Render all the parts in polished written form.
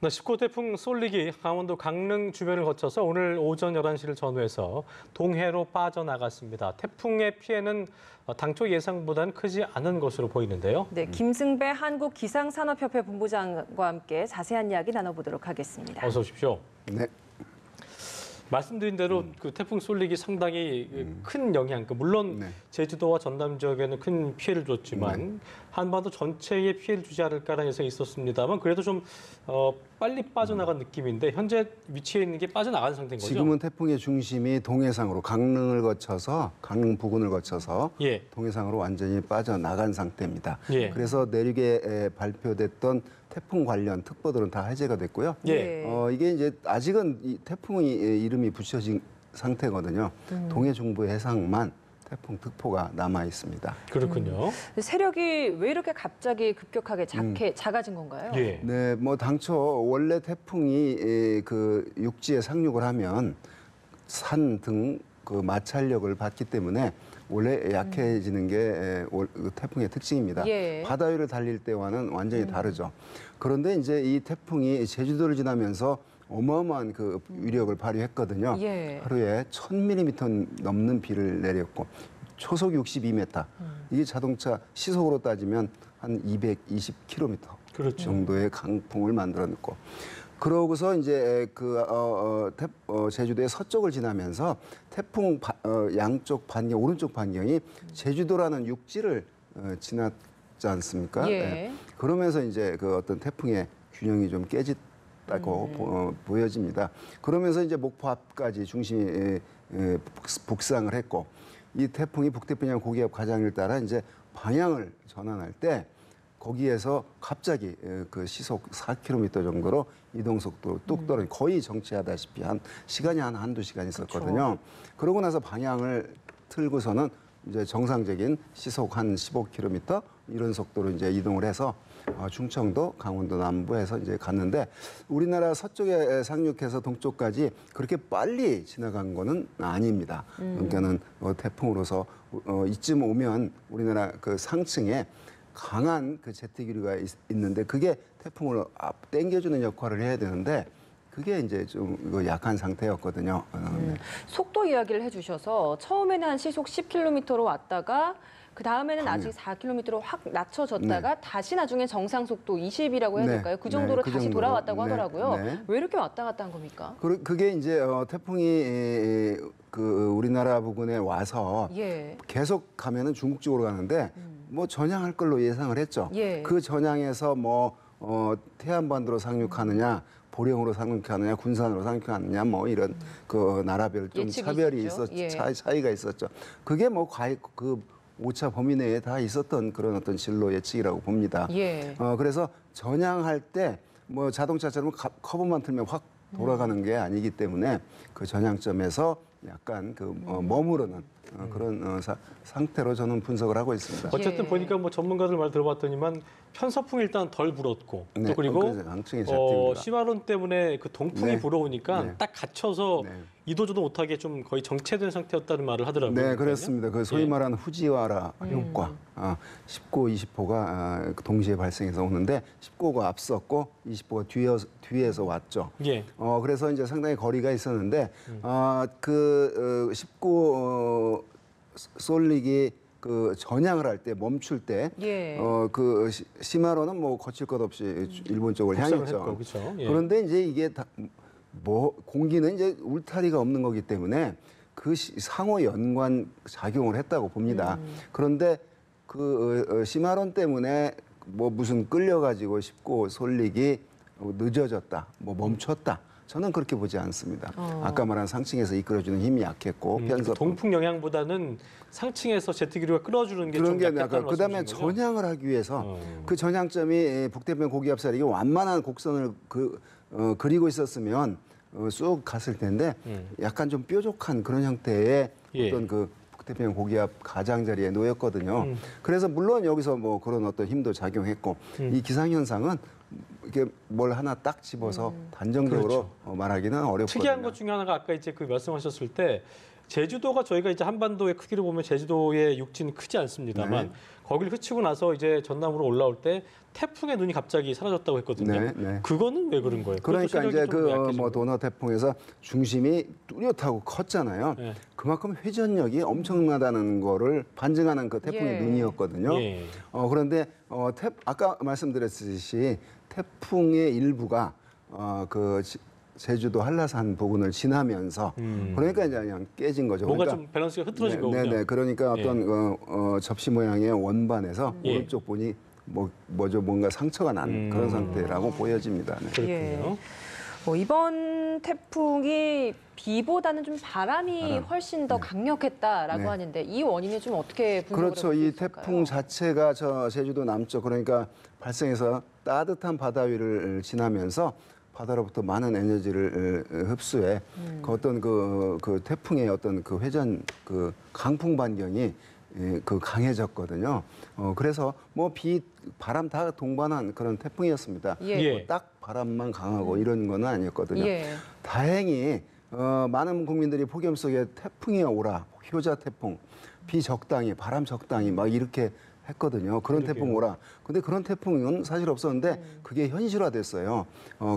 19호 태풍 쏠릭이 강원도 강릉 주변을 거쳐서 오늘 오전 11시를 전후해서 동해로 빠져나갔습니다. 태풍의 피해는 당초 예상보다는 크지 않은 것으로 보이는데요. 네, 김승배 한국기상산업협회 본부장과 함께 자세한 이야기 나눠보도록 하겠습니다. 어서 오십시오. 네. 말씀드린 대로 그 태풍 쏠릭이 상당히 큰 영향, 물론 네. 제주도와 전남 지역에는 큰 피해를 줬지만 한반도 전체에 피해를 주지 않을까라는 예상이 있었습니다만 그래도 좀 빨리 빠져나간 느낌인데 현재 위치해 있는 게 빠져나간 상태인 거죠? 지금은 태풍의 중심이 동해상으로 강릉을 거쳐서 강릉 부근을 거쳐서 예. 동해상으로 완전히 빠져나간 상태입니다. 예. 그래서 내륙에 발표됐던 태풍 관련 특보들은 다 해제가 됐고요. 예. 이게 이제 아직은 이 태풍이 이름이 붙여진 상태거든요. 동해 중부 해상만 태풍 특보가 남아 있습니다. 그렇군요. 세력이 왜 이렇게 갑자기 급격하게 작아진 건가요? 예. 네, 뭐 당초 원래 태풍이 그 육지에 상륙을 하면 산 등 그 마찰력을 받기 때문에 원래 약해지는 게 태풍의 특징입니다. 예. 바다 위를 달릴 때와는 완전히 다르죠. 그런데 이제 이 태풍이 제주도를 지나면서 어마어마한 그 위력을 발휘했거든요. 예. 하루에 1000mm 넘는 비를 내렸고 초속 62m. 이게 자동차 시속으로 따지면 한 220km 그렇죠. 정도의 강풍을 만들어냈고 그러고서 이제 제주도의 서쪽을 지나면서 태풍 양쪽 반경, 오른쪽 반경이 제주도라는 육지를 지났지 않습니까? 예. 네. 그러면서 이제 그 어떤 태풍의 균형이 좀 깨졌다고 보여집니다. 그러면서 이제 목포 앞까지 중심이 북상을 했고 이 태풍이 북태평양 고기압 가장을 따라 이제 방향을 전환할 때 거기에서 갑자기 그 시속 4km 정도로 이동 속도로 뚝 떨어진 거의 정체하다시피 한 시간이 한두 시간 있었거든요. 그러고 나서 방향을 틀고서는 이제 정상적인 시속 한 15km 이런 속도로 이제 이동을 해서 충청도, 강원도 남부에서 이제 갔는데 우리나라 서쪽에 상륙해서 동쪽까지 그렇게 빨리 지나간 거는 아닙니다. 그러니까는 태풍으로서 이쯤 오면 우리나라 그 상층에 강한 그 제트 기류가 있는데 그게 태풍을 땡겨주는 역할을 해야 되는데 그게 이제 좀 약한 상태였거든요. 속도 이야기를 해주셔서 처음에는 한 시속 10km로 왔다가 그 다음에는 나중에 4km로 확 낮춰졌다가 다시 나중에 정상 속도 20이라고 해야 될까요? 그 정도로 그 다시 정도로. 돌아왔다고 네, 하더라고요. 네. 왜 이렇게 왔다 갔다 한 겁니까? 그게 이제 태풍이 그 우리나라 부근에 와서 예. 계속 가면은 중국 쪽으로 가는데 뭐 전향할 걸로 예상을 했죠. 예. 그 전향에서 뭐 태안반도로 상륙하느냐, 보령으로 상륙하느냐, 군산으로 상륙하느냐, 뭐 이런 그 나라별 좀 차별이 차이가 있었죠. 그게 뭐 과히 그 오차 범위 내에 다 있었던 그런 어떤 진로 예측이라고 봅니다. 예. 그래서 전향할 때 뭐 자동차처럼 커브만 틀면 확 돌아가는 게 아니기 때문에 그 전향점에서 약간 그 머무르는 그런 상태로 저는 분석을 하고 있습니다. 어쨌든 예. 보니까 뭐 전문가들 말 들어봤더니만 편서풍이 일단 덜 불었고 네, 또 그리고 강층의 제트입니다. 시마론 때문에 그 동풍이 네. 불어오니까 네. 딱 갇혀서 네. 이도저도 못하게 좀 거의 정체된 상태였다는 말을 하더라고요. 네, 그렇습니다. 그 소위 예. 말하는 후지와라 효과. 19, 20호가 동시에 발생해서 오는데 19호가 앞섰고 20호가 뒤에서 왔죠. 예. 그래서 이제 상당히 거리가 있었는데 그 19호 쏠릭이 그 전향을 할 때 멈출 때 예. 그 시마로는 뭐 거칠 것 없이 일본 쪽을 북상을 향했죠. 했고, 그렇죠. 예. 그런데 이제 이게 뭐 공기는 이제 울타리가 없는 거기 때문에 그 상호 연관 작용을 했다고 봅니다. 그런데 그 시마론 때문에 뭐 무슨 끌려가지고 19호 쏠릭이 늦어졌다, 뭐 멈췄다. 저는 그렇게 보지 않습니다. 아까 말한 상층에서 이끌어주는 힘이 약했고 편서 동풍 영향보다는 상층에서 제트 기류가 끌어주는 게 그런 좀 게 약했다는 그다음에 말씀이신 거죠? 전향을 하기 위해서 그 전향점이 북태평양 고기압사력이 완만한 곡선을 그리고 있었으면 쑥 갔을 텐데 약간 좀 뾰족한 그런 형태의 예. 어떤 그 북태평양 고기압 가장자리에 놓였거든요. 그래서 물론 여기서 뭐 그런 어떤 힘도 작용했고 이 기상 현상은 이게 뭘 하나 딱 집어서 단정적으로 그렇죠. 말하기는 어렵거든요. 특이한 것 중에 하나가 아까 이제 그 말씀하셨을 때 제주도가 저희가 이제 한반도의 크기를 보면 제주도의 육지는 크지 않습니다만 네. 거기를 스치고 나서 이제 전남으로 올라올 때 태풍의 눈이 갑자기 사라졌다고 했거든요. 네, 네. 그거는 왜 그런 거예요? 그것도 그러니까 세력이 이제 좀 약해진 뭐 거예요? 도너 태풍에서 중심이 뚜렷하고 컸잖아요. 네. 그만큼 회전력이 엄청나다는 거를 반증하는 그 태풍의 예. 눈이었거든요. 예. 그런데 아까 말씀드렸듯이 태풍의 일부가 제주도 한라산 부근을 지나면서 그러니까 이제 그냥 깨진 거죠. 뭔가 그러니까 좀 밸런스가 흐트러진 거군요. 네네. 그러니까 예. 어떤 접시 모양의 원반에서 예. 오른쪽 분이 뭔가 상처가 난 그런 상태라고 보여집니다. 네. 그렇군요. 예. 이번 태풍이 비보다는 좀 바람이 훨씬 더 강력했다라고 네. 하는데 이 원인은 좀 어떻게 분석을 그렇죠. 해볼 수 이 있을까요? 태풍 자체가 저 제주도 남쪽 그러니까 발생해서 따뜻한 바다 위를 지나면서 바다로부터 많은 에너지를 흡수해 그 어떤 그 태풍의 어떤 그 회전 그 강풍 반경이 강해졌거든요. 그래서 뭐 바람 다 동반한 그런 태풍이었습니다. 예. 뭐딱 바람만 강하고 이런 건 아니었거든요. 예. 다행히 많은 국민들이 폭염 속에 태풍이 오라, 효자 태풍, 비 적당히, 바람 적당히 막 이렇게 했거든요. 그런 그러게요. 태풍 오라. 근데 그런 태풍은 사실 없었는데 그게 현실화됐어요.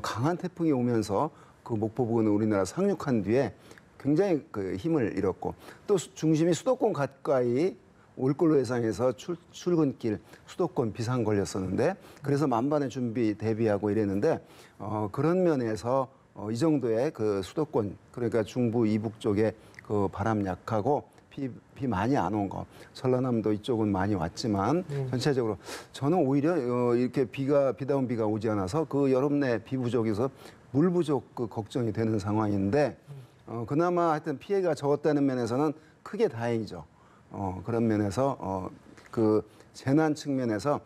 강한 태풍이 오면서 그 목포 부근을 우리나라 상륙한 뒤에 굉장히 그 힘을 잃었고 또 중심이 수도권 가까이 올 걸로 예상해서 출근길 수도권 비상 걸렸었는데 그래서 만반의 준비 대비하고 이랬는데 그런 면에서 이 정도의 그 수도권 그러니까 중부 이북 쪽에 그 바람 약하고 비 많이 안 온 거. 전라남도 이쪽은 많이 왔지만 전체적으로 저는 오히려 이렇게 비다운 비가 오지 않아서 그 여름 내 비 부족에서 물 부족 그 걱정이 되는 상황인데 그나마 하여튼 피해가 적었다는 면에서는 크게 다행이죠. 그런 면에서 그 재난 측면에서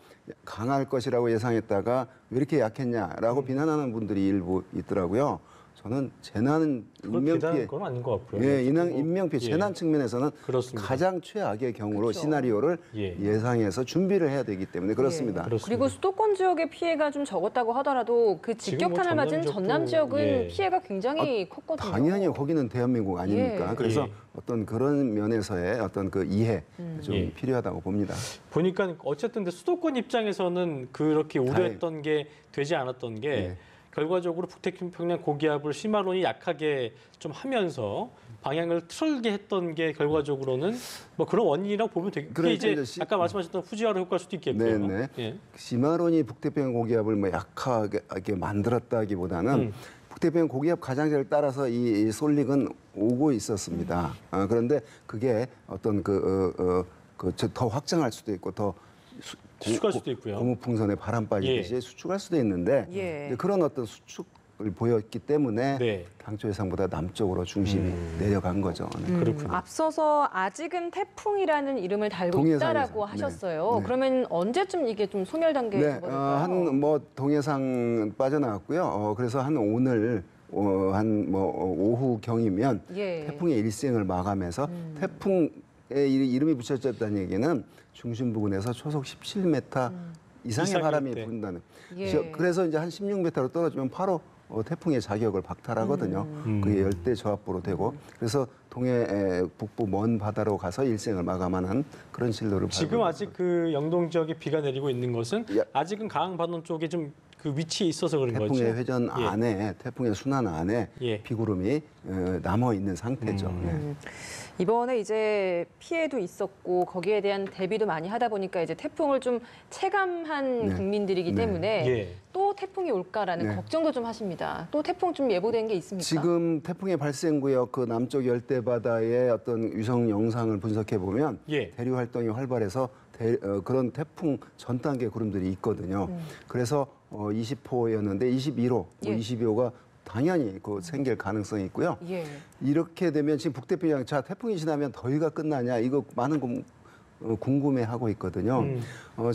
강할 것이라고 예상했다가 왜 이렇게 약했냐라고 비난하는 분들이 일부 있더라고요. 저는 재난은 인명피해, 건 아닌 것 같고요. 예, 뭐, 인명피해 예. 재난 측면에서는 그렇습니다. 가장 최악의 경우로 그렇죠. 시나리오를 예. 예상해서 준비를 해야 되기 때문에 그렇습니다. 그렇습니다. 그리고 수도권 지역의 피해가 좀 적었다고 하더라도 그 지금 뭐 직격탄을 맞은 전남 전남 지역도, 지역은 예. 피해가 굉장히 컸거든요. 당연히 거기는 대한민국 아닙니까? 예. 그래서 예. 어떤 그런 면에서의 어떤 그 이해 좀 예. 필요하다고 봅니다. 보니까 어쨌든 근데 수도권 입장에서는 그렇게 우려했던 게 되지 않았던 게 네. 결과적으로 북태평양 고기압을 시마론이 약하게 좀 하면서 방향을 틀게 했던 게 결과적으로는 뭐 그런 원인이라고 보면 되겠. 그게 그러니까 이제 아까 말씀하셨던 후지와라 효과일 수도 있겠고요. 네네. 예. 시마론이 북태평양 고기압을 뭐 약하게 만들었다기보다는 북태평양 고기압 가장자를 따라서 이 솔릭은 오고 있었습니다. 그런데 그게 어떤 더 확장할 수도 있고 더 수축할 수도 있고요. 고무풍선에 바람 빠지듯이 수축할 수도 있는데 예. 이제 그런 어떤 수축을 보였기 때문에 네. 당초 예상보다 남쪽으로 중심이 내려간 거죠. 네. 그렇군요. 앞서서 아직은 태풍이라는 이름을 달고 동해상에서. 있다라고 네. 하셨어요. 네. 그러면 언제쯤 이게 좀 소멸 단계에 네, 접어들까요? 한 뭐 동해상 빠져나왔고요. 그래서 한 오늘 한 뭐 오후 경이면 예. 태풍의 일생을 마감해서 태풍의 이름이 붙여졌다는 얘기는 중심 부근에서 초속 17m 이상의 이상일 바람이 때. 분다는. 예. 그래서 이제 한 16m로 떨어지면 바로 태풍의 자격을 박탈하거든요. 그게 열대 저압부로 되고 그래서 동해 북부 먼 바다로 가서 일생을 마감하는 그런 진로를 지금 밟고 아직 그 영동 지역에 비가 내리고 있는 것은 야. 아직은 강항반도 쪽에 좀 그 위치에 있어서 그런 거죠. 태풍의 회전 예. 안에 태풍의 순환 안에 예. 비구름이 남아 있는 상태죠. 네. 이번에 이제 피해도 있었고 거기에 대한 대비도 많이 하다 보니까 이제 태풍을 좀 체감한 네. 국민들이기 네. 때문에 예. 또 태풍이 올까라는 네. 걱정도 좀 하십니다. 또 태풍 좀 예보된 게 있습니까? 지금 태풍의 발생 구역 그 남쪽 열대 바다의 어떤 위성 영상을 분석해 보면 예. 대류 활동이 활발해서 그런 태풍 전 단계 구름들이 있거든요. 그래서 20호였는데 21호, 예. 22호가 당연히 그 생길 가능성이 있고요. 예. 이렇게 되면 지금 북태평양 태풍이 지나면 더위가 끝나냐 이거 많은 궁금해하고 있거든요.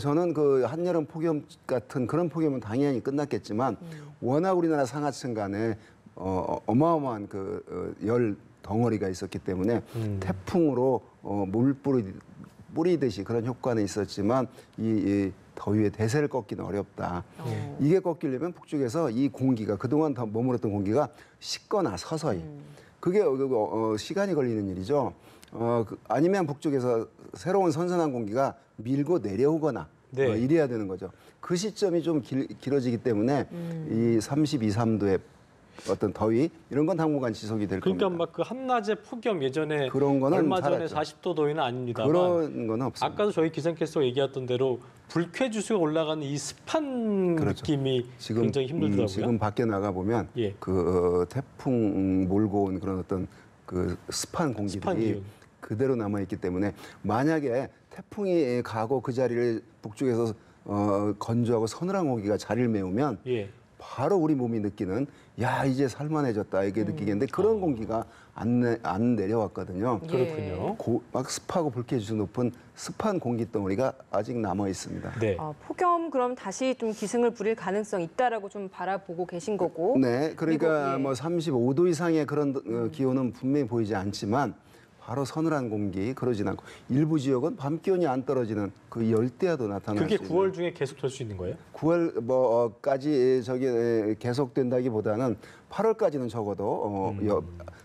저는 그 한여름 폭염 같은 그런 폭염은 당연히 끝났겠지만 워낙 우리나라 상하층 간에 어마어마한 그 열 덩어리가 있었기 때문에 태풍으로 물 뿌리듯이 그런 효과는 있었지만 이 더위의 대세를 꺾기는 어렵다. 이게 꺾이려면 북쪽에서 이 공기가 그동안 더 머물렀던 공기가 식거나 서서히 그게 시간이 걸리는 일이죠. 아니면 북쪽에서 새로운 선선한 공기가 밀고 내려오거나 네. 이래야 되는 거죠. 그 시점이 좀 길어지기 때문에 이 32, 3도의 어떤 더위 이런 건 당분간 지속이 될 그러니까 겁니다. 막 그 한낮에 폭염 예전에 그런 거는 얼마 전에 사라졌죠. 40도 더위는 아닙니다만 그런 건 없습니다. 아까도 저희 기상캐스터가 얘기했던 대로 불쾌지수가 올라가는 이 습한 그렇죠. 느낌이 굉장히 힘들더라고요. 지금 밖에 나가 보면 예. 그 태풍 몰고 온 그런 어떤 그 습한 습한 공기들이 기운. 그대로 남아 있기 때문에 만약에 태풍이 가고 그 자리를 북쪽에서 건조하고 서늘한 공기가 자리를 메우면 예. 바로 우리 몸이 느끼는 야 이제 살만해졌다 이게 느끼겠는데 그런 공기가 안 내려왔거든요. 예. 그렇군요. 막 습하고 불쾌지수 높은 습한 공기 덩어리가 아직 남아 있습니다. 네. 폭염 그럼 다시 좀 기승을 부릴 가능성 있다라고 좀 바라보고 계신 거고. 네, 그러니까 그리고, 예. 뭐 35도 이상의 그런 기온은 분명히 보이지 않지만 바로 서늘한 공기 그러진 않고 일부 지역은 밤 기온이 안 떨어지는 그 열대야도 나타날 그게 수 있는. 9월 중에 계속 될 수 있는 거예요? 9월 뭐까지 저기 계속된다기보다는 8월까지는 적어도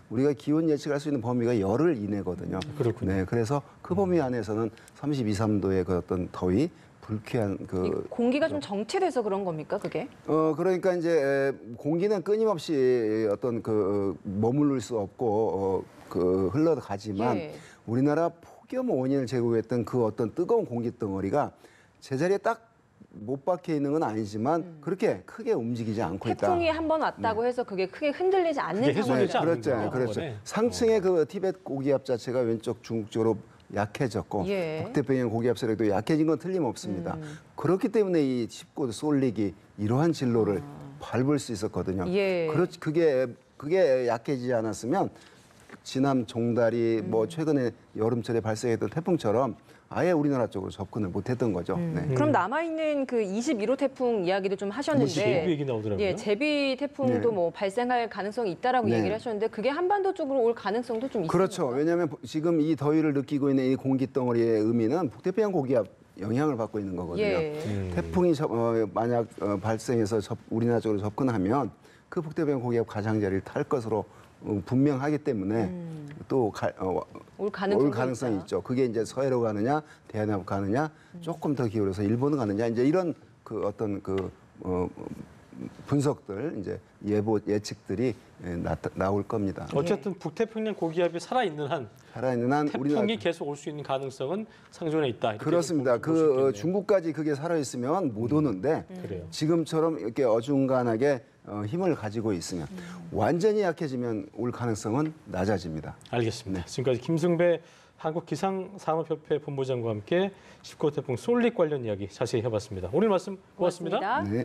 우리가 기온 예측할 수 있는 범위가 열흘 이내거든요. 그렇군요. 네, 그래서 그 범위 안에서는 32, 3도의 그 어떤 더위, 불쾌한 이 공기가 좀 정체돼서 그런 겁니까, 그게? 그러니까 이제 공기는 끊임없이 어떤 머무를 수 없고 흘러가지만 예. 우리나라 폭염 원인을 제공했던 그 어떤 뜨거운 공기 덩어리가 제자리에 딱 못 박혀 있는 건 아니지만 그렇게 크게 움직이지 않고 있다. 태풍이 한 번 왔다고 해서 그게 크게 흔들리지 않는 그게 해소되지 상황이죠. 않는 그렇죠. 거예요, 그렇죠. 이번에? 상층의 그 티벳 고기압 자체가 왼쪽 중국적으로 약해졌고 예. 북태평양 고기압 세력도 약해진 건 틀림없습니다. 그렇기 때문에 이 19도 쏠릭이 이러한 진로를 밟을 수 있었거든요. 예. 그게 약해지지 않았으면 지난 종달이 뭐 최근에 여름철에 발생했던 태풍처럼 아예 우리나라 쪽으로 접근을 못했던 거죠. 네. 그럼 남아있는 그 21호 태풍 이야기도 좀 하셨는데. 제비 얘기 나오더라고요. 예, 제비 태풍도 네. 뭐 발생할 가능성이 있다라고 네. 얘기를 하셨는데 그게 한반도 쪽으로 올 가능성도 좀 있습니다. 그렇죠. 왜냐하면 지금 이 더위를 느끼고 있는 이 공기 덩어리의 의미는 북태평양 고기압 영향을 받고 있는 거거든요. 예. 태풍이 만약 발생해서 우리나라 쪽으로 접근하면 그 북태평양 고기압 가장자리를 탈 것으로 분명하기 때문에 또 올 가능성이 가능성이 있죠. 그게 이제 서해로 가느냐, 대한항 가느냐, 조금 더 기울여서 일본 가느냐, 이제 이런 그 어떤 분석들, 이제 예측들이 나올 겁니다. 어쨌든 북태평양 고기압이 살아있는 한 살아있는 한 태풍이 우리나라 계속 올 수 있는 가능성은 상존해 있다. 이렇게 그렇습니다. 볼수 있겠네요. 중국까지 그게 살아 있으면 못 오는데 그래요. 지금처럼 이렇게 어중간하게 힘을 가지고 있으면 완전히 약해지면 올 가능성은 낮아집니다. 알겠습니다. 지금까지 김승배 한국기상산업협회 본부장과 함께 19호 태풍 쏠릭 관련 이야기 자세히 해봤습니다. 오늘 말씀 고맙습니다. 고맙습니다. 네.